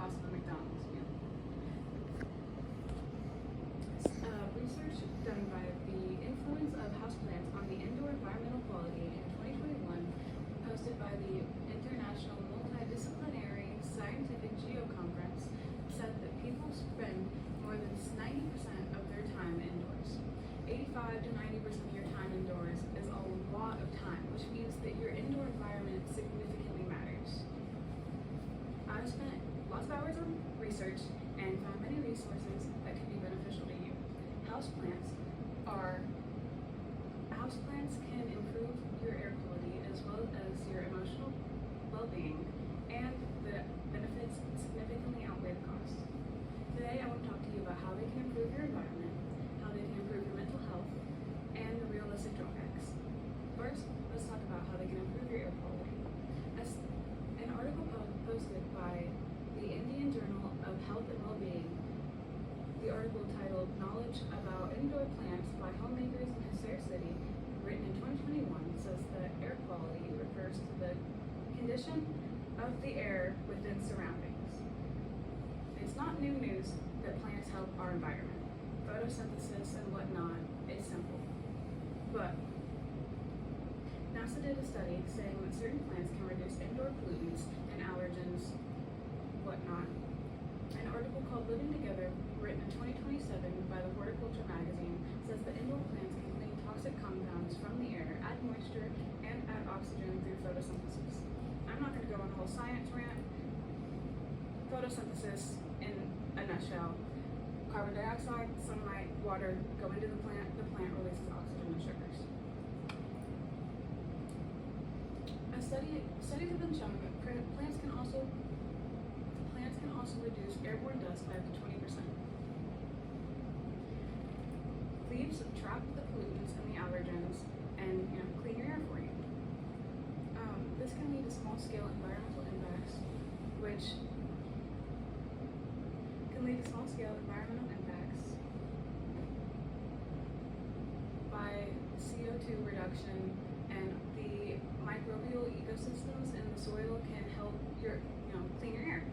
cost of a McDonald's meal. Research done by the influence of houseplants on the indoor environmental quality in 2021, posted by the International Multidisciplinary Scientific Geoconference, said that people spend more than 90% of their time indoors. 85 to 90% of your time indoors is a lot of time, which means that your indoor environment significantly matters. I've spent lots of hours on research and found many resources that can be beneficial to you. Houseplants can improve your air quality as well as your emotional well-being, and the benefits significantly outweigh the cost. Today, I want to talk to you about how they can improve your environment, how they can improve your mental health, and the realistic drawbacks. First, let's talk about how they can improve your air quality. As an article posted by the Indian Journal of Health and Wellbeing, the article titled "Knowledge About Indoor Plants by Homemakers in Hyster City," written in 2021, says that air quality refers to the condition of the air within surroundings. It's not new news that plants help our environment. Photosynthesis and whatnot is simple. But NASA did a study saying that certain plants can reduce indoor pollutants and allergens, whatnot. An article called "Living Together," written in 2027 by the Horticulture magazine, says that indoor plants can clean toxic compounds from the air, add moisture, and add oxygen through photosynthesis. I'm not going to go on a whole science rant. Photosynthesis, in a nutshell: carbon dioxide, sunlight, water go into the plant releases oxygen and sugars. Studies have been shown that plants can also reduce airborne dust by up to 20%. Leaves trap the pollutants and the allergens and clean your air for you. This can lead to small-scale environmental impacts, by CO2 reduction, and the microbial ecosystems in the soil can help clean your air.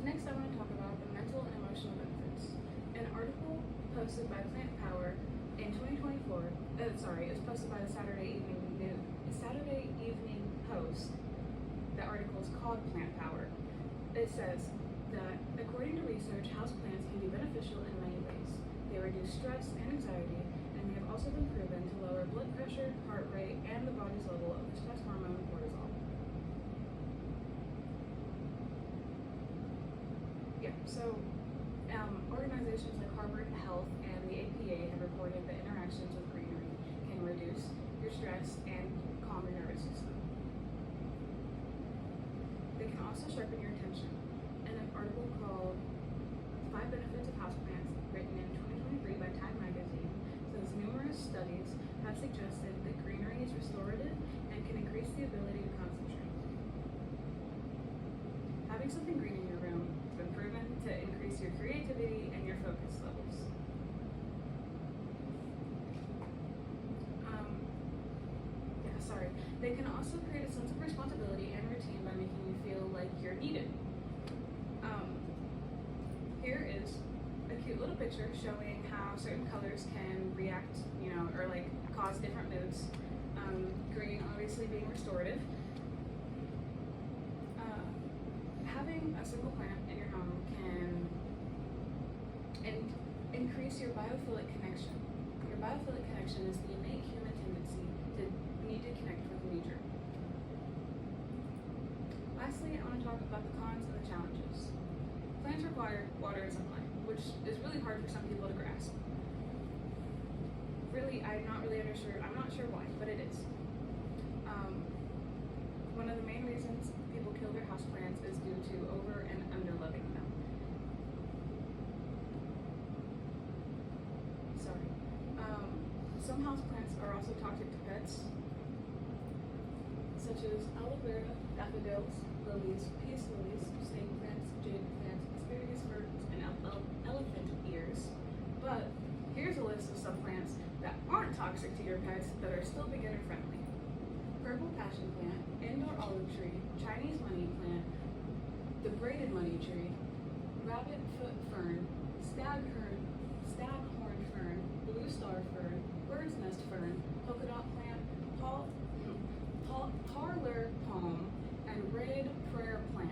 Next, I want to talk about the mental and emotional benefits. An article posted by Plant Power in 2024, it was posted by the Saturday Evening Post. The article is called Plant Power. It says that according to research, houseplants can be beneficial in many ways. They reduce stress and anxiety, and they have also been proven to lower blood pressure, heart rate, and the body's level of the stress hormone cortisol. So organizations like Harvard Health and the APA have reported that interactions with greenery can reduce your stress and calm your nervous system. They can also sharpen your attention. And an article called 5 Benefits of Houseplants, written in 2023 by Time magazine, says numerous studies have suggested that greenery is restorative and can increase the ability to concentrate. Having something green in your room has been proven to increase your creativity and your focus levels. They can also create a sense of responsibility and routine by making you feel like you're needed. Here is a cute little picture showing how certain colors can react, or cause different moods. Green obviously being restorative. Having a single plant in your home can increase your biophilic connection. Your biophilic connection is the innate human tendency to need to connect with nature. Lastly, I want to talk about the cons and the challenges. Plants require water and sunlight, which is really hard for some people to grasp. I'm not sure why, but it is. One of the main reasons people kill their houseplants is due to over and under loving them. Some houseplants are also toxic to pets, such as aloe vera, daffodils, lilies, peace lilies, snake plants, jade plants, asparagus ferns, and elephant ears. But here's a list of some plants that aren't toxic to your pets that are still beginner friendly: purple passion plant, indoor olive tree, Chinese money plant, the braided money tree, rabbit foot fern, staghorn fern, blue star fern, bird's nest fern, polka dot plant, parlor palm, and red prayer plant.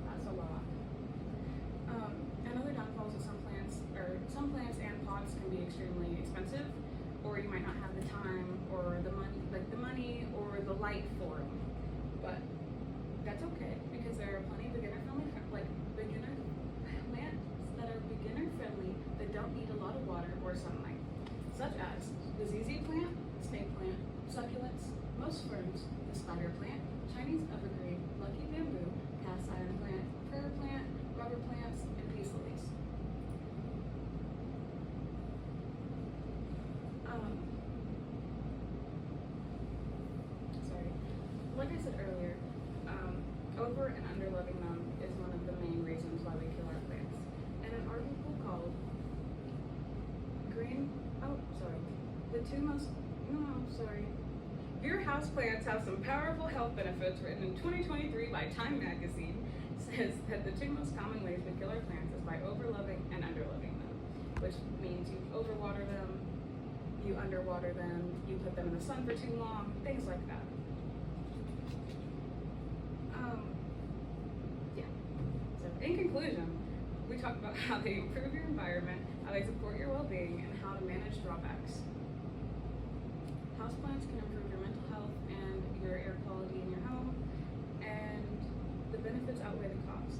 That's a lot. And other downfalls of some plants and pots can be extremely expensive, or you might not have the time or the money or the light for them. But that's okay, because there are plenty of beginner plants that are beginner friendly that don't need a lot of water or sunlight, such as the ZZ plant, snake plant, succulents, most ferns, the spider plant, Chinese evergreen, lucky bamboo, cast iron plant, prayer plant, rubber plants, and peace lilies. Like I said earlier, over and under loving them is one of the main reasons why we kill our plants. In an article called Your houseplants have some powerful health benefits, written in 2023 by Time magazine, says that the two most common ways we kill our plants is by overloving and underloving them, which means you overwater them, you underwater them, you put them in the sun for too long, things like that. So in conclusion, we talked about how they improve your environment, how they support your well-being, and how to manage drawbacks. Houseplants can improve your mental health and your air quality in your home, and the benefits outweigh the cost.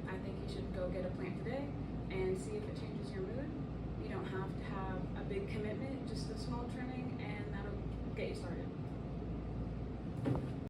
I think you should go get a plant today and see if it changes your mood. You don't have to have a big commitment, just a small trimming, and that'll get you started.